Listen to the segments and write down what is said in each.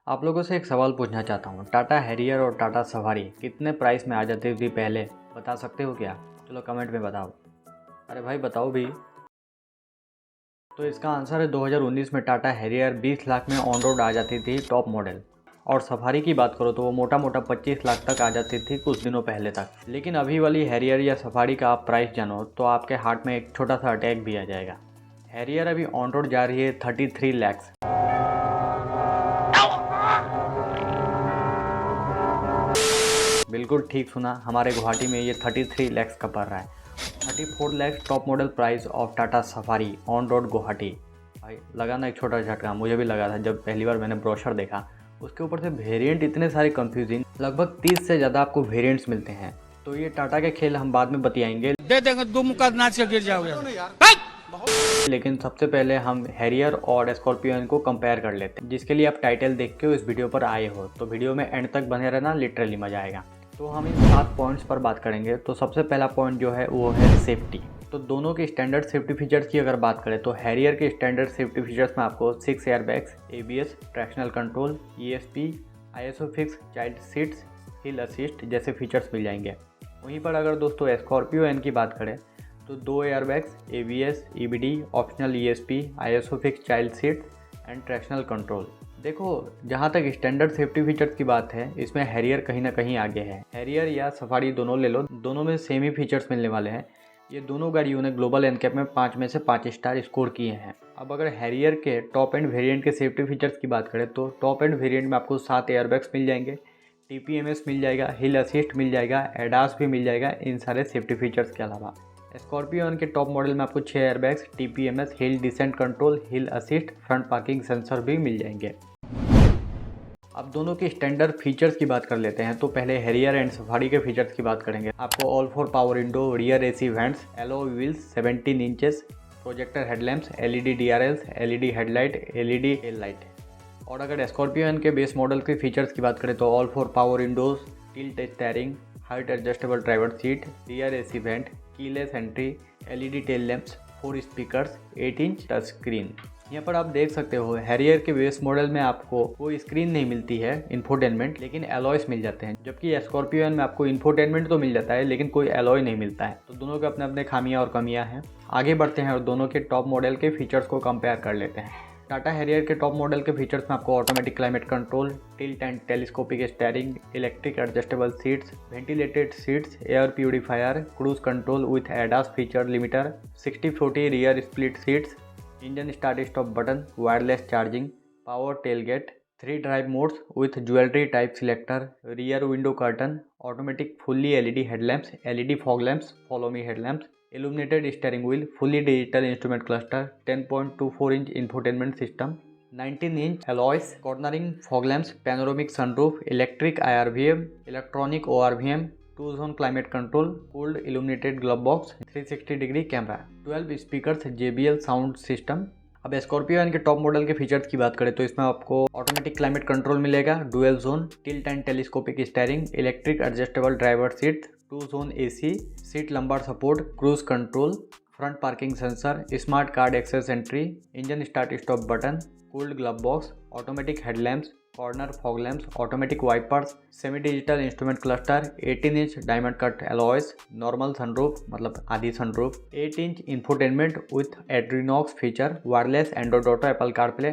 आप लोगों से एक सवाल पूछना चाहता हूँ। टाटा हैरियर और टाटा सफारी कितने प्राइस में आ जाती थी पहले, बता सकते हो क्या? चलो कमेंट में बताओ। अरे भाई बताओ भी। तो इसका आंसर है 2019 में टाटा हैरियर 20 लाख में ऑन रोड आ जाती थी टॉप मॉडल। और सफारी की बात करो तो वो मोटा मोटा 25 लाख तक आ जाती थी कुछ दिनों पहले तक। लेकिन अभी वाली हैरियर या सफारी का आप प्राइस जानो तो आपके हार्ट में एक छोटा सा अटैक भी आ जाएगा। हैरियर अभी ऑन रोड जा रही है 33 लैक्स। बिल्कुल ठीक सुना, हमारे गुवाहाटी में ये 33 लैक्स का पड़ रहा है। 34 lakhs top model price of Tata safari on road Guwahati. भाई लगा ना एक छोटा झटका, मुझे भी लगा था जब पहली बार मैंने ब्रोशर देखा। उसके ऊपर से वेरिएंट इतने सारे कंफ्यूजिंग, लगभग 30 से ज़्यादा आपको वेरिएंट्स मिलते हैं। तो ये टाटा के खेल हम बाद में बतियाएंगे, दे देंगे दो मुक्का नाच के गिर जाओगे। लेकिन सबसे पहले हम हैरियर और स्कॉर्पियन को कंपेयर कर लेते हैं, जिसके लिए आप टाइटल देख के इस वीडियो पर आए हो। तो वीडियो में एंड तक बने रहना, लिटरली मजा आएगा। तो हम इन 7 पॉइंट्स पर बात करेंगे। तो सबसे पहला पॉइंट जो है वो है सेफ्टी। तो दोनों के स्टैंडर्ड सेफ्टी फीचर्स की अगर बात करें तो हैरियर के स्टैंडर्ड सेफ्टी फीचर्स में आपको 6 airbags, ABS, traction control, ESP, ISOFIX child seats, hill assist जैसे फीचर्स मिल जाएंगे। वहीं पर अगर दोस्तों स्कॉर्पियो एन की बात करें तो 2 airbags, ABS, EBD, optional ESP, ISOFIX child seat and traction control. देखो जहाँ तक स्टैंडर्ड सेफ्टी फीचर्स की बात है, इसमें हैरियर कहीं ना कहीं आगे है। हैरियर या सफारी दोनों ले लो, दोनों में सेम ही फीचर्स मिलने वाले हैं। ये दोनों गाड़ियों ने ग्लोबल एनकैप में 5 में से 5 स्टार स्कोर किए हैं। अब अगर हैरियर के टॉप एंड वेरिएंट के सेफ्टी फीचर्स की बात करें तो टॉप एंड वेरिएंट में आपको 7 एयरबैग्स मिल जाएंगे, TPMS मिल जाएगा, हिल असिस्ट मिल जाएगा, ADAS भी मिल जाएगा इन सारे सेफ्टी फीचर्स के अलावा। स्कॉर्पियन के टॉप मॉडल में आपको 6 airbags, TPMS, hill descent control, हिल असिस्ट, फ्रंट पार्किंग सेंसर भी मिल जाएंगे। अब दोनों के स्टैंडर्ड फीचर्स की बात कर लेते हैं। तो पहले हैरियर एंड सफारी के फीचर्स की बात करेंगे। आपको all 4 power window, rear AC vents, alloy wheels, 17 inches, projector headlamps, LED DRLs, LED headlight, LED tail light. और अगर स्कॉर्पियन के बेस मॉडल के फीचर्स की बात करें तो all 4 power Windows, tilt steering, height adjustable driver seat, rear AC went, keyless entry, LED tail lamps, 4 speakers, 8 inch touch screen. यहाँ पर आप देख सकते हो हैरियर के बेस मॉडल में आपको कोई स्क्रीन नहीं मिलती है इंफोटेनमेंट, लेकिन एलॉयस मिल जाते हैं। जबकि स्कॉर्पियन में आपको इंफोटेनमेंट तो मिल जाता है लेकिन कोई एलॉय नहीं मिलता है। तो दोनों के अपने अपने खामियां और कमियां हैं। आगे बढ़ते हैं और दोनों के टॉप मॉडल के फीचर्स को कंपेयर कर लेते हैं। टाटा हैरियर के टॉप मॉडल के फीचर्स में आपको automatic climate control, tilt and telescopic steering, electric adjustable seats, ventilated seats, air purifier, cruise control with ADAS feature limiter, 60/40 rear split seats, engine start stop button, wireless charging, power tailgate, 3 drive modes with jewellery type selector, rear window curtain, automatic fully LED headlamps, LED fog lamps, follow me headlamps, illuminated steering wheel, fully digital instrument cluster, 10.24 inch infotainment system, 19 inch alloys, cornering fog lamps, panoramic sunroof, electric IRVM, electronic ORVM, 2-zone climate control, cooled illuminated glove box, 360-degree camera, 12 speakers, JBL sound system। अब Scorpio के top model के features की बात करें तो इसमें आपको automatic climate control मिलेगा, dual zone, tilt and telescopic steering, electric adjustable driver seat, 2-zone AC, seat lumbar support, cruise control, front parking sensor, smart card access entry, engine start stop button, cooled glove box, automatic headlamps, corner fog lamps, automatic wipers, semi digital instrument cluster, 18 inch diamond cut alloys, normal sunroof मतलब आधी sunroof, 8 inch infotainment with Adrenox feature, wireless Android Auto, Apple CarPlay,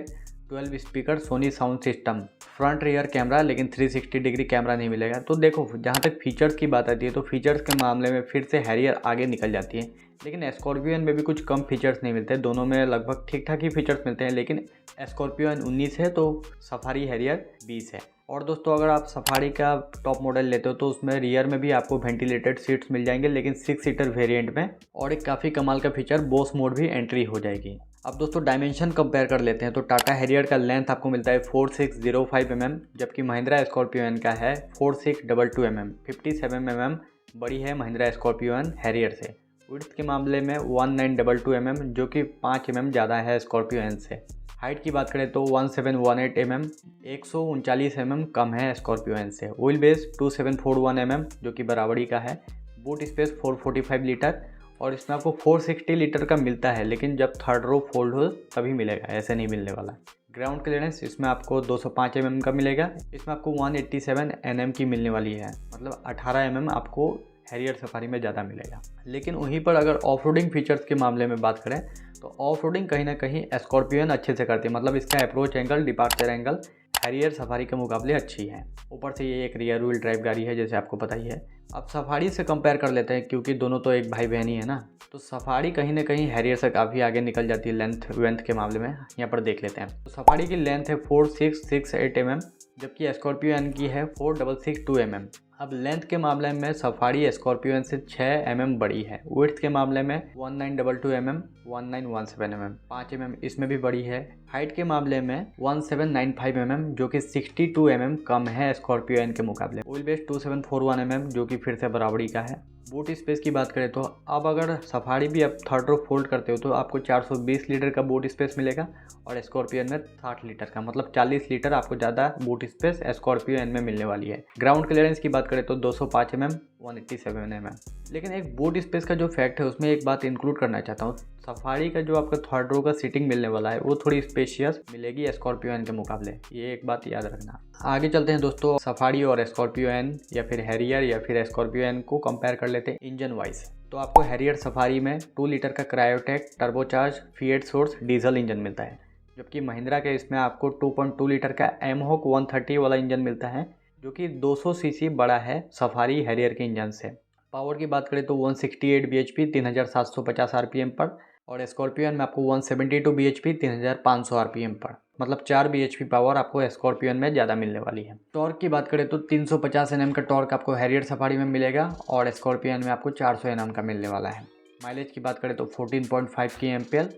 12 speaker, Sony sound system, front rear camera, लेकिन 360 degree camera नहीं मिलेगा। तो देखो जहाँ तक features की बात आती है तो फीचर्स के मामले में फिर से हैरियर आगे निकल जाती है, लेकिन स्कॉर्पियन में भी कुछ कम फीचर्स नहीं मिलते। दोनों में लगभग ठीक ठाक ही फीचर्स मिलते हैं, लेकिन स्कॉर्पियन 19 है तो सफारी हैरियर 20 है। और दोस्तों अगर आप सफारी का टॉप मॉडल लेते हो तो उसमें रियर में भी आपको वेंटिलेटेड सीट्स मिल जाएंगे, लेकिन 6 सीटर वेरिएंट में। और एक काफ़ी कमाल का फीचर बोस मोड भी एंट्री हो जाएगी। अब दोस्तों डायमेंशन कंपेयर कर लेते हैं। तो टाटा हैरियर का लेंथ आपको मिलता है 4605 mm, जबकि महिंद्रा स्कॉर्पियन का है 4622 mm, 57 mm बड़ी है महिंद्रा स्कॉर्पियन हैरियर से। विड्थ के मामले में 1922 mm, जो कि 5 mm ज़्यादा है स्कॉर्पियन से। हाइट की बात करें तो 1718 mm, 139 mm कम है स्कॉर्पियन से। व्हील बेस 2741 mm, जो कि बराबरी का है। बूट स्पेस 445 लीटर, और इसमें आपको 460 लीटर का मिलता है, लेकिन जब थर्ड रो फोल्ड हो तभी मिलेगा, ऐसे नहीं मिलने वाला। ग्राउंड क्लियरेंस इसमें आपको 205 mm का मिलेगा। इसमें आपको 187 Nm की मिलने वाली है, मतलब 18 mm आपको हैरियर सफारी में ज़्यादा मिलेगा। लेकिन वहीं पर अगर ऑफ रोडिंग फीचर्स के मामले में बात करें तो ऑफ रोडिंग कहीं ना कहीं स्कॉर्पियन अच्छे से करती है, मतलब इसका approach angle, departure angle Harrier safari के मुकाबले अच्छी है। ऊपर से ये एक रियर व्हील ड्राइव गाड़ी है, जैसे आपको पता ही है। अब सफारी से कंपेयर कर लेते हैं, क्योंकि दोनों तो एक भाई बहन ही है ना। तो सफारी कहीं ना कहीं हैरियर से काफ़ी आगे निकल जाती है वेंथ के मामले में। यहाँ पर देख लेते हैं। तो सफारी की लेंथ है 4668 mm, जबकि स्कॉर्पियो एन की है 4662 mm। अब लेंथ के मामले में सफारी स्कॉर्पियो एन से 6 mm बड़ी है। विड्थ के मामले में 1922 mm, 1917 mm, 5 mm इसमें भी बड़ी है। हाइट के मामले में 1795 mm, जो कि 62 mm कम है स्कॉर्पियो एन के मुकाबले। व्हील बेस 2741 mm, जो कि फिर से बराबरी का है। बूट स्पेस की बात करें तो अब अगर सफारी भी आप थर्ड रो फोल्ड करते हो तो आपको 420 लीटर का बूट स्पेस मिलेगा और स्कॉर्पियो में 60 लीटर का, मतलब 40 लीटर आपको ज़्यादा बूट स्पेस स्कॉर्पियो एन में मिलने वाली है। ग्राउंड क्लियरेंस की बात करें तो 205 mm, 187 mm। लेकिन एक बूट स्पेस का जो फैक्ट है उसमें एक बात इंक्लूड करना चाहता हूँ। सफारी का जो आपका थर्ड रो का सीटिंग मिलने वाला है वो थोड़ी स्पेशियस मिलेगी स्कॉर्पियो एन के मुकाबले, ये एक बात याद रखना। आगे चलते हैं दोस्तों, सफारी और स्कॉर्पियो एन या फिर हैरियर या फिर स्कॉर्पियो एन को कंपेयर कर लेते हैं इंजन वाइज। तो आपको हैरियर सफारी में 2 लीटर का Kryotec turbocharge fiat source diesel engine मिलता है, जबकि महिंद्रा के इसमें आपको 2.2 लीटर का एमहॉक 130 वाला इंजन मिलता है, जो कि 200 सीसी बड़ा है सफारी हैरियर के इंजन से। पावर की बात करें तो 168 bhp 3750 rpm पर, और स्कॉर्पियन में आपको 172 bhp 3500 rpm पर, मतलब 4 bhp पावर आपको स्कॉर्पियन में ज़्यादा मिलने वाली है। टॉर्क की बात करें तो 350 Nm का टॉर्क आपको हैरियर सफारी में मिलेगा और स्कॉर्पियन में आपको 400 Nm का मिलने वाला है। माइलेज की बात करें तो 14.5 kmpl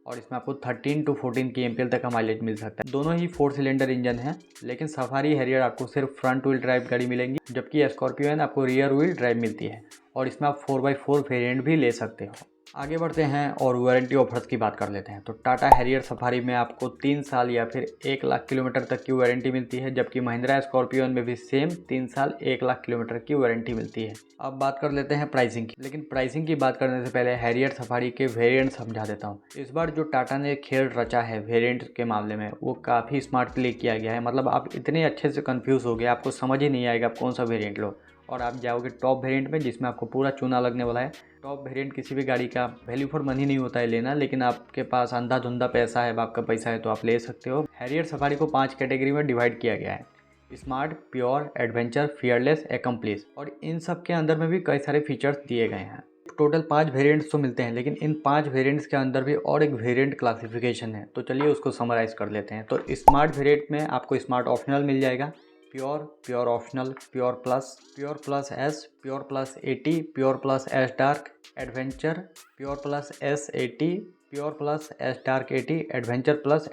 और इसमें आपको 13 to 14 kmpl तक का माइलेज मिल सकता है। दोनों ही 4 सिलेंडर इंजन है, लेकिन सफारी हैरियर आपको सिर्फ फ्रंट व्हील ड्राइव गाड़ी मिलेंगी, जबकि स्कॉर्पियन आपको रियर व्हील ड्राइव मिलती है और इसमें आप 4x4 वेरिएंट भी ले सकते हो। आगे बढ़ते हैं और वारंटी ऑफर्स की बात कर लेते हैं। तो टाटा हैरियर सफारी में आपको 3 साल या फिर 1 लाख किलोमीटर तक की वारंटी मिलती है, जबकि महिंद्रा स्कॉर्पियन में भी सेम 3 साल 1 लाख किलोमीटर की वारंटी मिलती है। अब बात कर लेते हैं प्राइसिंग की, लेकिन प्राइसिंग की बात करने से पहले हैरियर सफारी के वेरिएंट समझा देता हूँ। इस बार जो टाटा ने खेल रचा है वेरिएंट के मामले में वो काफ़ी स्मार्ट प्ले किया गया है, मतलब आप इतने अच्छे से कन्फ्यूज़ हो गए आपको समझ ही नहीं आएगा आप कौन सा वेरिएंट लो, और आप जाओगे टॉप वेरिएंट में जिसमें आपको पूरा चूना लगने वाला है। टॉप वेरिएंट किसी भी गाड़ी का वैल्यू फॉर मनी नहीं होता है लेना, लेकिन आपके पास अंधाधुंधा पैसा है, आपका पैसा है तो आप ले सकते हो। हैरियर सफारी को 5 कैटेगरी में डिवाइड किया गया है: smart, pure, adventure, fearless, accomplish, और इन सब के अंदर में भी कई सारे फीचर्स दिए गए हैं। टोटल 5 वेरिएंट्स तो मिलते हैं, लेकिन इन 5 वेरिएंट्स के अंदर भी और एक वेरिएंट क्लासिफिकेशन है, तो चलिए उसको समराइज़ कर लेते हैं। तो स्मार्ट वेरिएंट में आपको स्मार्ट ऑप्शनल मिल जाएगा, pure, pure optional, pure plus S, pure plus 80, pure plus S dark, adventure, pure plus S 80, pure plus S dark 80, adventure plus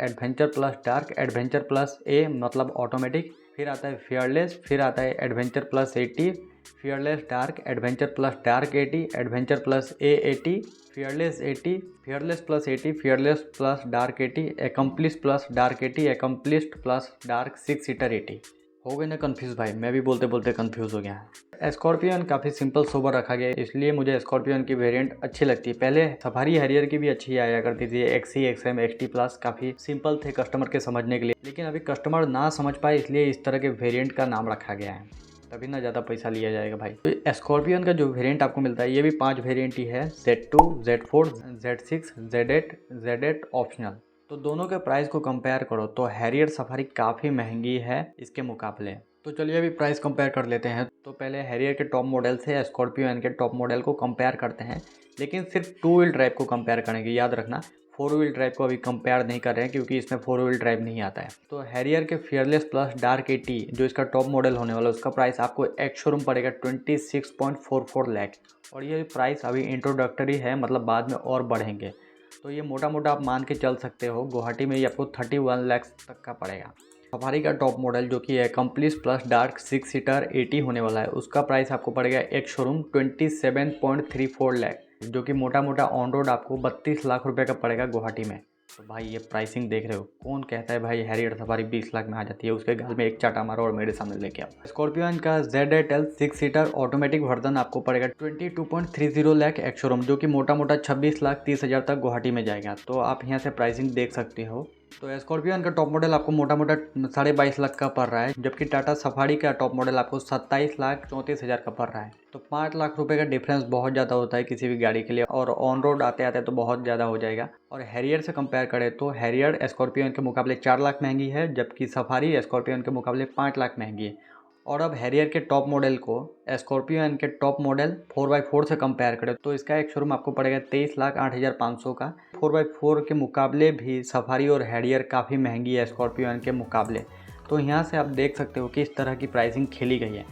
dark, adventure plus A मतलब automatic, फिर आता है fearless, फिर आता है adventure plus 80, fearless dark, adventure plus dark 80, adventure plus A 80, fearless 80, fearless plus 80, fearless plus dark 80, accomplished plus dark 80, accomplished plus dark 6 seater 80। हो गए ना कन्फ्यूज़ भाई, मैं भी बोलते बोलते कन्फ्यूज़ हो गया। स्कॉर्पियन काफ़ी सिंपल सोबर रखा गया, इसलिए मुझे स्कॉर्पियन की वेरिएंट अच्छी लगती है। पहले सफारी हैरियर की भी अच्छी आया करती थी, XC, XM, XT प्लस काफ़ी सिंपल थे कस्टमर के समझने के लिए, लेकिन अभी कस्टमर ना समझ पाए इसलिए इस तरह के वेरिएंट का नाम रखा गया है, तभी ना ज़्यादा पैसा लिया जाएगा भाई। तो स्कॉर्पियन का जो वेरिएंट आपको मिलता है ये भी 5 वेरिएंट ही है: Z2, Z4, Z6, Z8, Z8 optional. तो दोनों के प्राइस को कंपेयर करो तो हैरियर सफारी काफ़ी महंगी है इसके मुकाबले। तो चलिए अभी प्राइस कंपेयर कर लेते हैं। तो पहले हैरियर के टॉप मॉडल से स्कॉर्पियो एन के टॉप मॉडल को कंपेयर करते हैं, लेकिन सिर्फ 2 व्हील ड्राइव को कंपेयर करेंगे, याद रखना 4 व्हील ड्राइव को अभी कंपेयर नहीं कर रहे हैं क्योंकि इसमें 4 व्हील ड्राइव नहीं आता है। तो हैरियर के फियरलेस प्लस डार्क 80 जो इसका टॉप मॉडल होने वाला है उसका प्राइस आपको एक्स शोरूम पड़ेगा 26.44 लाख, और ये प्राइस अभी इंट्रोडक्टरी है, मतलब बाद में और बढ़ेंगे। तो ये मोटा मोटा आप मान के चल सकते हो गुवाहाटी में ये आपको 31 लाख तक का पड़ेगा। सफारी का टॉप मॉडल जो कि एकम्प्लिस प्लस डार्क 6 सीटर 80 होने वाला है उसका प्राइस आपको पड़ेगा एक शोरूम 27.34 लाख, जो कि मोटा मोटा ऑन रोड आपको 32 लाख रुपए का पड़ेगा गुवाहाटी में। तो भाई ये प्राइसिंग देख रहे हो, कौन कहता है भाई हैरियर सफारी 20 लाख में आ जाती है, उसके घर में एक चाटा मारो और मेरे सामने लेके आओ। स्कॉर्पियन का Z8L 6 सीटर ऑटोमेटिक वर्जन आपको पड़ेगा 22.30 लाख एक्स शोरूम, जो कि मोटा मोटा 26 लाख 30 हज़ार तक गुवाहाटी में जाएगा। तो आप यहाँ से प्राइसिंग देख सकते हो तो स्कॉर्पियन का टॉप मॉडल आपको मोटा मोटा 22.5 लाख का पड़ रहा है, जबकि टाटा सफारी का टॉप मॉडल आपको 27,34,000 का पड़ रहा है। तो 5 लाख रुपए का डिफरेंस बहुत ज़्यादा होता है किसी भी गाड़ी के लिए, और ऑन रोड आते आते तो बहुत ज़्यादा हो जाएगा। और हैरियर से कंपेयर करें तो हैरियर स्कॉर्पियन के मुकाबले 4 लाख महंगी है, जबकि सफारी स्कॉर्पियन के मुकाबले 5 लाख महंगी है। और अब हैरियर के टॉप मॉडल को स्कॉर्पियन के टॉप मॉडल 4x4 से कंपेयर करें तो इसका एक शोरूम आपको पड़ेगा 23,08,500 का। 4x4 के मुकाबले भी सफारी और हैरियर काफ़ी महंगी है स्कॉर्पियन के मुकाबले। तो यहाँ से आप देख सकते हो कि इस तरह की प्राइसिंग खेली गई है।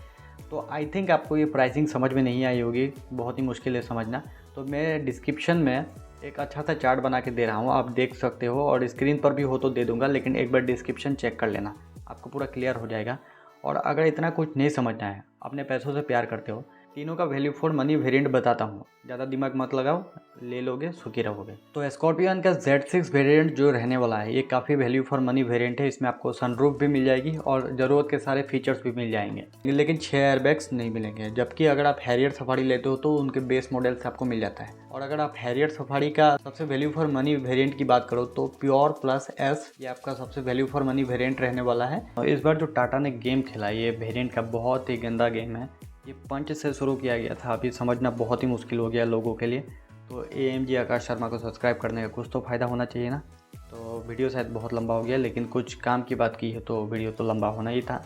तो आई थिंक आपको ये प्राइसिंग समझ में नहीं आई होगी, बहुत ही मुश्किल है समझना। तो मैं डिस्क्रिप्शन में एक अच्छा सा चार्ट बना के दे रहा हूँ, आप देख सकते हो, और स्क्रीन पर भी हो तो दे दूँगा, लेकिन एक बार डिस्क्रिप्शन चेक कर लेना, आपको पूरा क्लियर हो जाएगा। और अगर इतना कुछ नहीं समझना है, अपने पैसों से प्यार करते हो, तीनों का वैल्यू फॉर मनी वेरिएंट बताता हूँ, ज़्यादा दिमाग मत लगाओ, ले लोगे सुखी रहोगे। तो स्कॉर्पियन का Z6 वेरिएंट जो रहने वाला है ये काफ़ी वैल्यू फॉर मनी वेरिएंट है। इसमें आपको सनरूफ भी मिल जाएगी और ज़रूरत के सारे फीचर्स भी मिल जाएंगे, लेकिन 6 एयरबैग्स नहीं मिलेंगे। जबकि अगर आप हैरियर सफारी लेते हो तो उनके बेस मॉडल से आपको मिल जाता है। और अगर आप हैरियर सफारी का सबसे वैल्यू फॉर मनी वेरिएंट की बात करो तो प्योर प्लस एस ये आपका सबसे वैल्यू फॉर मनी वेरिएंट रहने वाला है। और इस बार जो टाटा ने गेम खेला है ये वेरिएंट का बहुत ही गंदा गेम है। ये पंच से शुरू किया गया था, अभी समझना बहुत ही मुश्किल हो गया लोगों के लिए। तो AMG आकाश शर्मा को सब्सक्राइब करने का कुछ तो फ़ायदा होना चाहिए ना। तो वीडियो शायद बहुत लंबा हो गया, लेकिन कुछ काम की बात की है तो वीडियो तो लंबा होना ही था।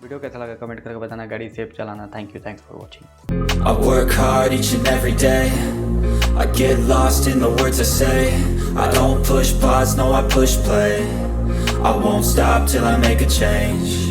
वीडियो कैसा लगा कमेंट करके बताना। गाड़ी सेफ चलाना। Thanks for watching. I work hard each and every day. I get lost in the words I say. I don't push pause, no I push play. I won't stop till I make a change.